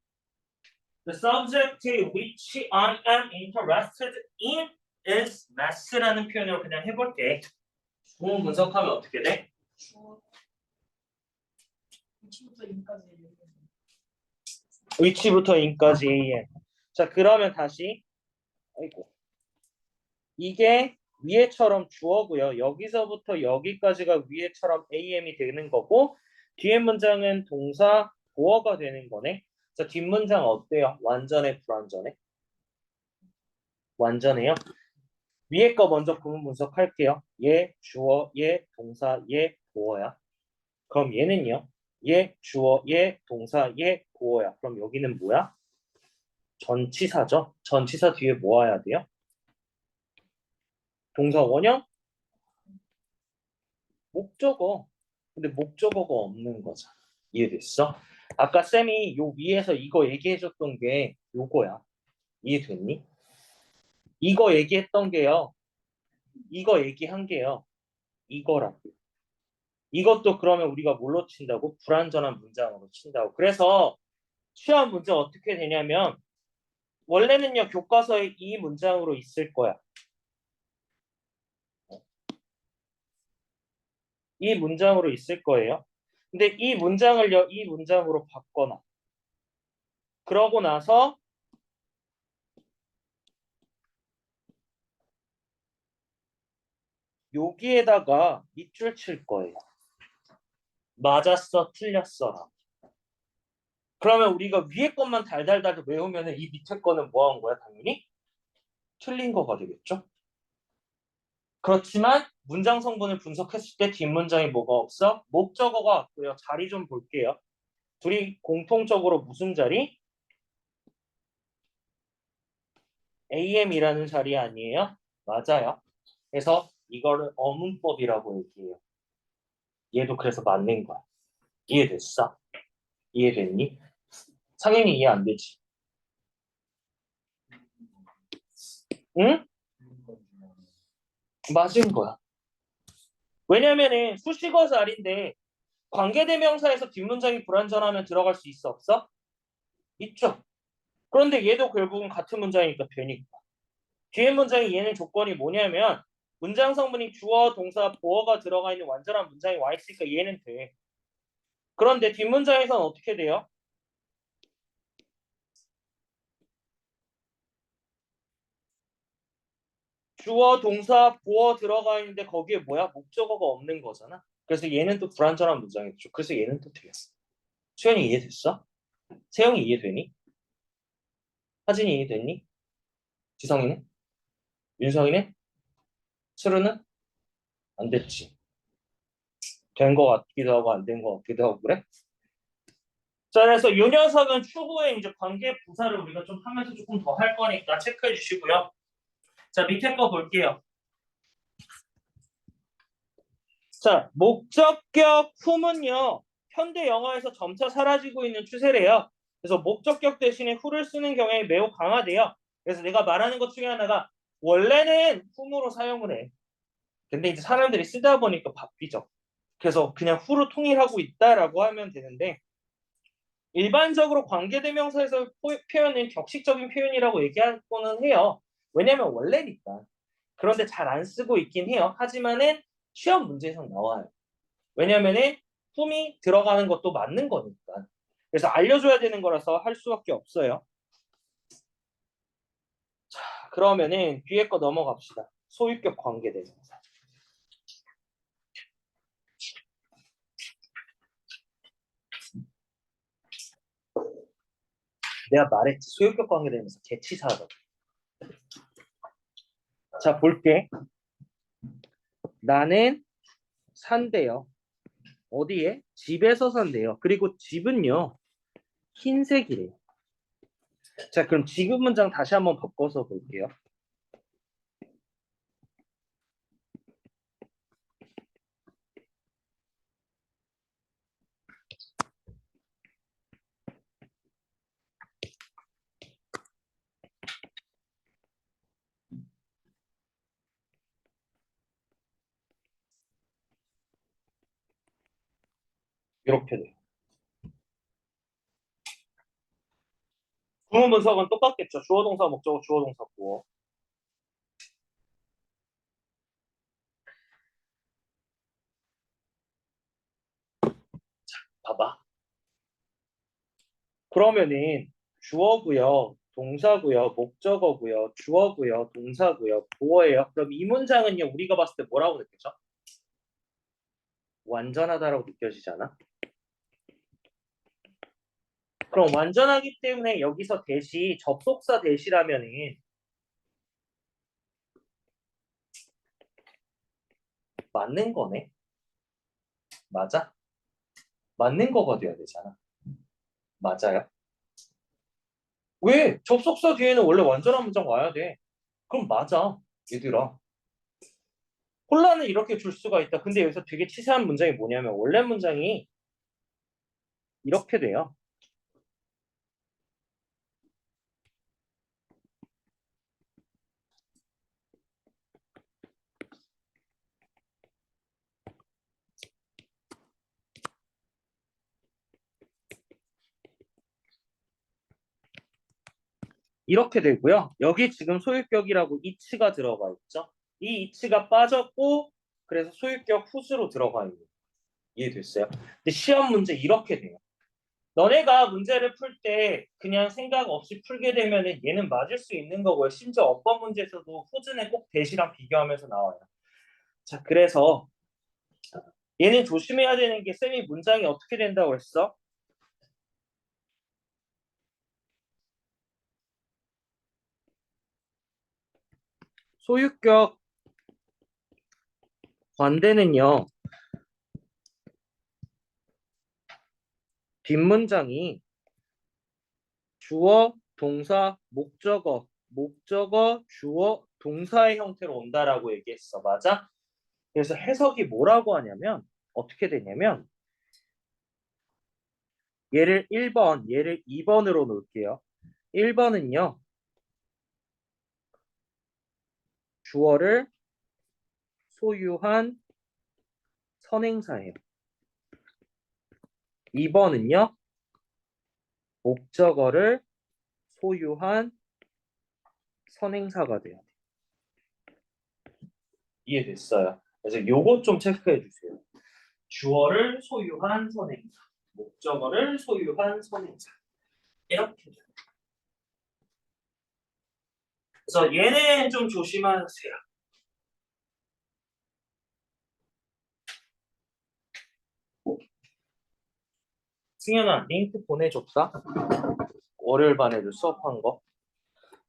A: The subject which I am interested in is math라는 표현으로 그냥 해볼게. 구문 분석하면 어떻게 돼?
D: 주어 위치부터 인까지
A: 위치부터 인까지 am. 자, 그러면 다시 아이고. 이게 위에처럼 주어고요. 여기서부터 여기까지가 위에처럼 am이 되는 거고 뒤에 문장은 동사 보어가 되는 거네. 자, 뒷문장 어때요? 완전해, 불완전해? 완전해요. 위에 거 먼저 구문 분석할게요. 얘 주어, 얘 동사, 얘 보어야. 그럼 얘는요? 얘 주어, 얘 동사, 얘 보어야. 그럼 여기는 뭐야? 전치사죠. 전치사 뒤에 뭐 와야 돼요? 동사 원형? 목적어. 근데 목적어가 없는 거잖아. 이해됐어? 아까 쌤이 요 위에서 이거 얘기해줬던 게 요거야. 이해됐니? 이거 얘기했던 게요. 이거 얘기한 게요. 이거라고. 이것도 그러면 우리가 뭘로 친다고? 불완전한 문장으로 친다고. 그래서 시험 문제 어떻게 되냐면 원래는요 교과서에 이 문장으로 있을 거야. 이 문장으로 있을 거예요. 근데 이 문장을요 이 문장으로 바꿔놔. 그러고 나서 여기에다가 밑줄 칠 거예요. 맞았어, 틀렸어라. 그러면 우리가 위에 것만 달달달 외우면 이 밑에 거는 뭐 한 거야? 당연히 틀린 거가 되겠죠? 그렇지만 문장 성분을 분석했을 때 뒷문장에 뭐가 없어? 목적어가 없고요. 자리 좀 볼게요. 둘이 공통적으로 무슨 자리? AM이라는 자리 아니에요? 맞아요. 그래서 이거를 어문법이라고 얘기해요. 얘도 그래서 맞는 거야. 이해됐어? 이해됐니? 상현이 이해 안 되지? 응? 맞은 거야. 왜냐면은 수식어 자리인데 관계대명사에서 뒷문장이 불완전하면 들어갈 수 있어 없어? 있죠. 그런데 얘도 결국은 같은 문장이니까 되니까. 뒤에 문장이 얘는 조건이 뭐냐면 문장 성분이 주어, 동사, 보어가 들어가 있는 완전한 문장이 와 있으니까 얘는 돼. 그런데 뒷문장에서는 어떻게 돼요? 주어, 동사, 보어 들어가 있는데 거기에 뭐야? 목적어가 없는 거잖아. 그래서 얘는 또 불완전한 문장이죠. 그래서 얘는 또 돼요. 수현이 이해됐어? 세영이 이해되니? 하진이 이해됐니? 지성이는? 윤성이는? 수르는? 안 됐지. 된 거 같기도 하고 안 된 거 같기도 하고 그래? 자, 그래서 이 녀석은 추후에 이제 관계 부사를 우리가 좀 하면서 조금 더 할 거니까 체크해 주시고요. 자, 밑에 거 볼게요. 자, 목적격 후문요. 현대 영어에서 점차 사라지고 있는 추세래요. 그래서 목적격 대신에 후를 쓰는 경향이 매우 강하대요. 그래서 내가 말하는 것 중에 하나가 원래는 후무로 사용을 해. 근데 이제 사람들이 쓰다 보니까 바뀌죠. 그래서 그냥 후로 통일하고 있다라고 하면 되는데 일반적으로 관계대명사에서 표현은 격식적인 표현이라고 얘기하고는 해요. 왜냐면 원래니까. 그런데 잘 안 쓰고 있긴 해요. 하지만은 시험 문제에서 나와요. 왜냐면은 품이 들어가는 것도 맞는 거니까. 그래서 알려줘야 되는 거라서 할 수밖에 없어요. 자, 그러면은 뒤에 거 넘어갑시다. 소유격 관계대명사. 내가 말했지. 소유격 관계 되면서 개치사하거든. 자, 볼게. 나는 산대요. 어디에? 집에서 산대요. 그리고 집은요. 흰색이래요. 자, 그럼 지금 문장 다시 한번 바꿔서 볼게요. 이렇게 돼요. 구문 분석은 똑같겠죠. 주어 동사 목적어 주어 동사 보어. 봐봐. 그러면은 주어고요, 동사고요, 목적어고요, 주어고요, 동사고요, 보어예요. 그럼 이 문장은요, 우리가 봤을 때 뭐라고 느껴져? 완전하다라고 느껴지잖아. 그럼 완전하기 때문에 여기서 대시, 접속사 대시라면은 맞는 거네. 맞아? 맞는 거가 돼야 되잖아. 맞아요? 왜? 접속사 뒤에는 원래 완전한 문장 와야 돼. 그럼 맞아, 얘들아. 혼란을 이렇게 줄 수가 있다. 근데 여기서 되게 치사한 문장이 뭐냐면 원래 문장이 이렇게 돼요. 이렇게 되고요. 여기 지금 소유격이라고 이치가 들어가 있죠. 이 이치가 빠졌고 그래서 소유격 후수로 들어가 있는 거예요. 이해됐어요? 근데 시험 문제 이렇게 돼요. 너네가 문제를 풀 때 그냥 생각 없이 풀게 되면 얘는 맞을 수 있는 거고요. 심지어 어법 문제에서도 후즈는 꼭 대시랑 비교하면서 나와요. 자, 그래서 얘는 조심해야 되는 게 쌤이 문장이 어떻게 된다고 했어? 소유격 관대는요. 뒷문장이 주어, 동사, 목적어, 목적어, 주어, 동사의 형태로 온다라고 얘기했어. 맞아? 그래서 해석이 뭐라고 하냐면 어떻게 되냐면 얘를 1번, 얘를 2번으로 놓을게요. 1번은요. 주어를 소유한 선행사예요. 2번은요. 목적어를 소유한 선행사가 돼요. 이해됐어요? 그래서 요것 좀 체크해 주세요. 주어를 소유한 선행사, 목적어를 소유한 선행사. 이렇게 돼요. 그래서 얘는 좀 조심하세요. 승현아, 링크 보내줬다. 월요일 반에도 수업한 거.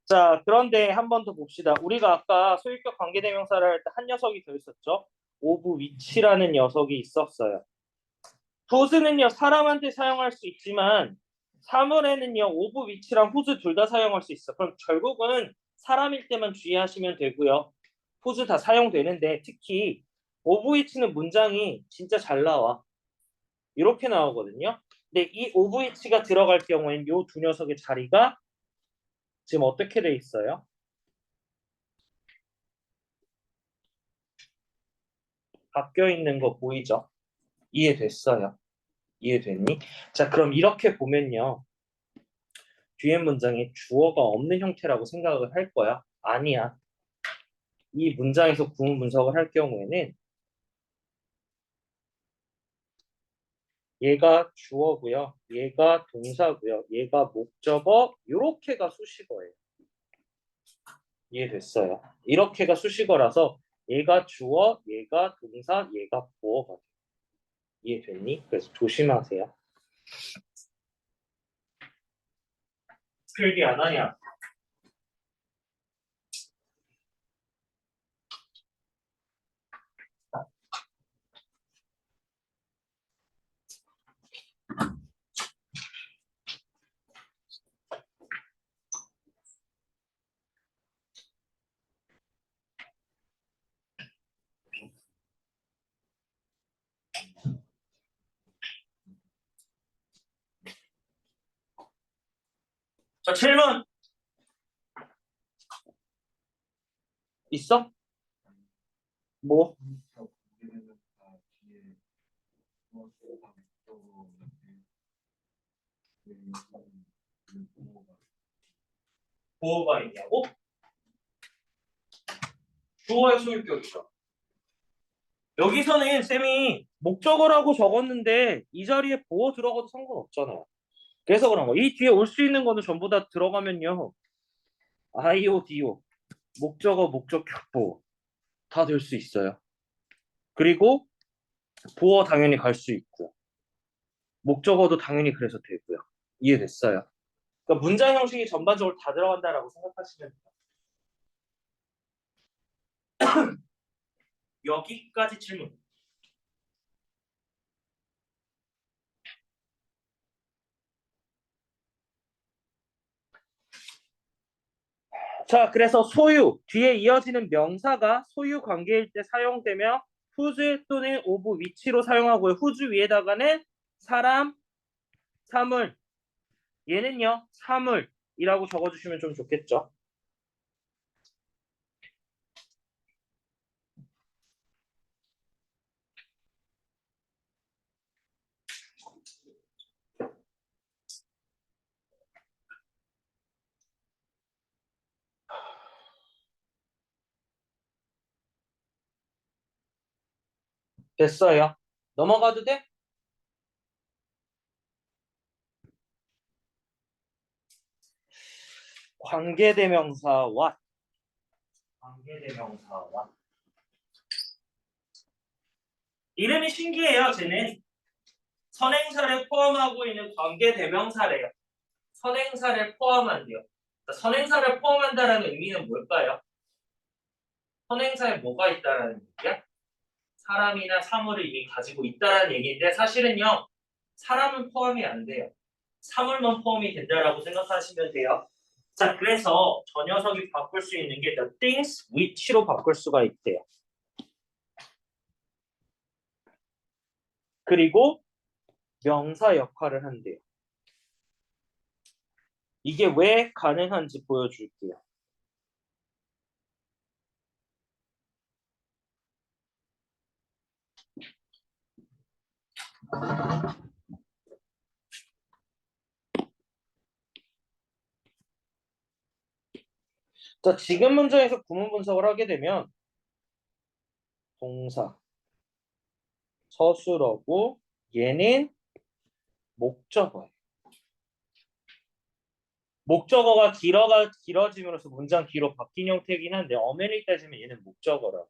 A: 자, 그런데 한 번 더 봅시다. 우리가 아까 소유격 관계대명사를 할 때 한 녀석이 더 있었죠. 오브 위치라는 녀석이 있었어요. who's는요 사람한테 사용할 수 있지만 사물에는요 오브 위치랑 whose 둘 다 사용할 수 있어. 그럼 결국은 사람일 때만 주의하시면 되고요. whose 다 사용되는데 특히 오브 위치는 문장이 진짜 잘 나와. 이렇게 나오거든요. 근데 이 오브 위치가 들어갈 경우엔 요 두 녀석의 자리가 지금 어떻게 돼 있어요? 바뀌어 있는 거 보이죠? 이해됐어요? 이해됐니? 자, 그럼 이렇게 보면요. 뒤에 문장에 주어가 없는 형태라고 생각을 할 거야? 아니야. 이 문장에서 구문 분석을 할 경우에는 얘가 주어고요. 얘가 동사고요. 얘가 목적어, 요렇게가 수식어예요. 이해됐어요? 이렇게가 수식어라서 얘가 주어, 얘가 동사, 얘가 보어가 돼요. 이해됐니? 그래서 조심하세요. 필기 안 하냐? 자, 질문 있어? 뭐? 보호가 있냐고? 주어의 소유격이죠. 여기서는 쌤이 목적어라고 적었는데 이 자리에 보호 들어가도 상관없잖아요. 그래서 그런 거. 이 뒤에 올 수 있는 거는 전부 다 들어가면요. IODO, 목적어, 목적격 보호 다 될 수 있어요. 그리고 보호 당연히 갈 수 있고요. 목적어도 당연히 그래서 되고요. 이해됐어요? 그러니까 문장 형식이 전반적으로 다 들어간다라고 생각하시면 돼요. 여기까지 질문. 자, 그래서 소유 뒤에 이어지는 명사가 소유 관계일 때 사용되며 whose 또는 of 위치로 사용하고요. whose 위에다가는 사람, 사물. 얘는요, 사물이라고 적어주시면 좀 좋겠죠. 됐어요. 넘어가도 돼? 관계대명사 what? 관계대명사 what? 이름이 신기해요. 쟤는 선행사를 포함하고 있는 관계대명사래요. 선행사를 포함한대요. 선행사를 포함한다라는 의미는 뭘까요? 선행사에 뭐가 있다라는 얘기야? 사람이나 사물을 이미 가지고 있다라는 얘기인데 사실은요. 사람은 포함이 안 돼요. 사물만 포함이 된다라고 생각하시면 돼요. 자, 그래서 저 녀석이 바꿀 수 있는 게 the things which로 바꿀 수가 있대요. 그리고 명사 역할을 한대요. 이게 왜 가능한지 보여줄게요. 자, 지금 문장에서 구문 분석을 하게 되면 동사, 서술어고 얘는 목적어예요. 목적어가 길어짐으로써 문장 뒤로 바뀐 형태이긴 한데 엄연히 따지면 얘는 목적어라고.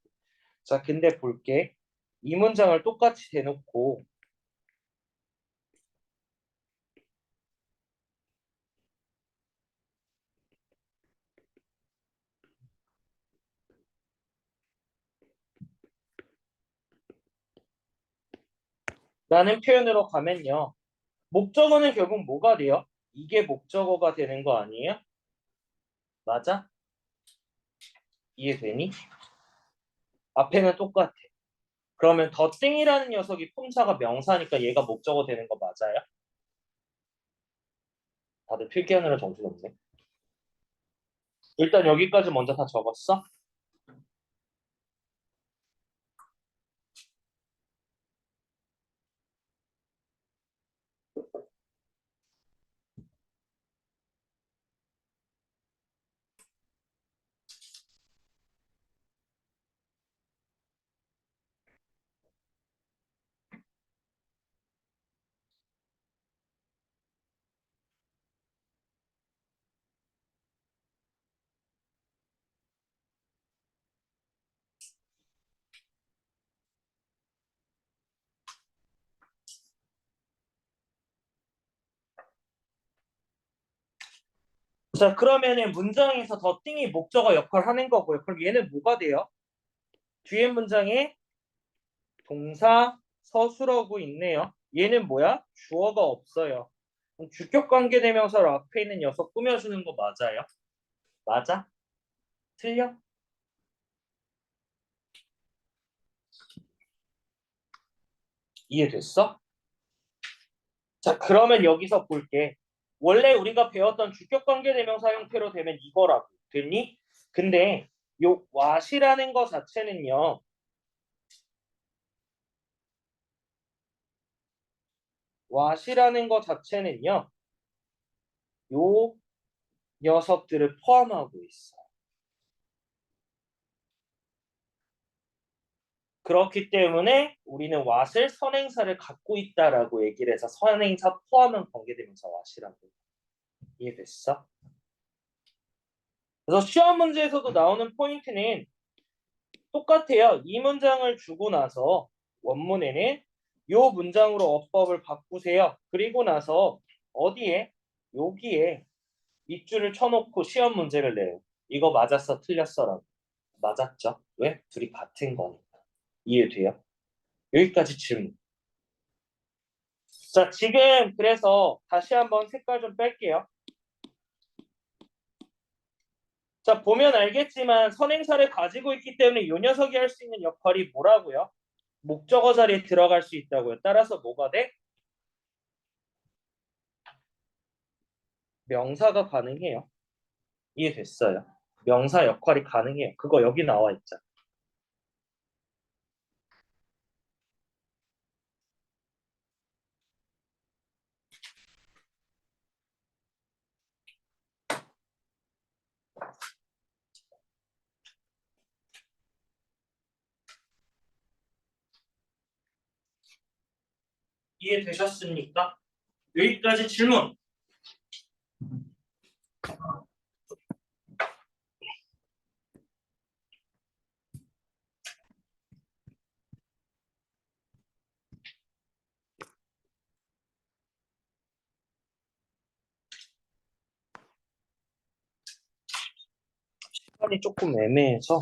A: 자, 근데 볼게. 이 문장을 똑같이 대놓고 라는 표현으로 가면요. 목적어는 결국 뭐가 돼요? 이게 목적어가 되는 거 아니에요? 맞아? 이해되니? 앞에는 똑같아. 그러면 더 띵이라는 녀석이 품사가 명사니까 얘가 목적어 되는 거 맞아요? 다들 필기하느라 정신없네. 일단 여기까지 먼저 다 적었어? 자, 그러면은 문장에서 더 띵이 목적어 역할을 하는 거고요. 그럼 얘는 뭐가 돼요? 뒤에 문장에 동사 서술어구 있네요. 얘는 뭐야? 주어가 없어요. 그럼 주격 관계대명사로 앞에 있는 녀석 꾸며주는 거 맞아요? 맞아? 틀려? 이해됐어? 자, 그러면 여기서 볼게. 원래 우리가 배웠던 주격관계대명사 형태로 되면 이거라고. 됐니? 근데 요 what이라는 거 자체는요. what이라는 거 자체는요. 요 녀석들을 포함하고 있어. 그렇기 때문에 우리는 what을 선행사를 갖고 있다라고 얘기를 해서 선행사 포함한 관계대명사 what이라고. 이해됐어? 그래서 시험 문제에서도 나오는 포인트는 똑같아요. 이 문장을 주고 나서 원문에는 요 문장으로 어법을 바꾸세요. 그리고 나서 어디에? 여기에 밑줄을 쳐놓고 시험 문제를 내요. 이거 맞았어, 틀렸어라고. 맞았죠? 왜? 둘이 같은 거니까. 이해돼요? 여기까지 질문. 자, 지금 그래서 다시 한번 색깔 좀 뺄게요. 자, 보면 알겠지만 선행사를 가지고 있기 때문에 이 녀석이 할 수 있는 역할이 뭐라고요? 목적어 자리에 들어갈 수 있다고요. 따라서 뭐가 돼? 명사가 가능해요. 이해됐어요? 명사 역할이 가능해요. 그거 여기 나와 있잖아. 이해되셨습니까? 여기까지 질문. 시간이 조금 애매해서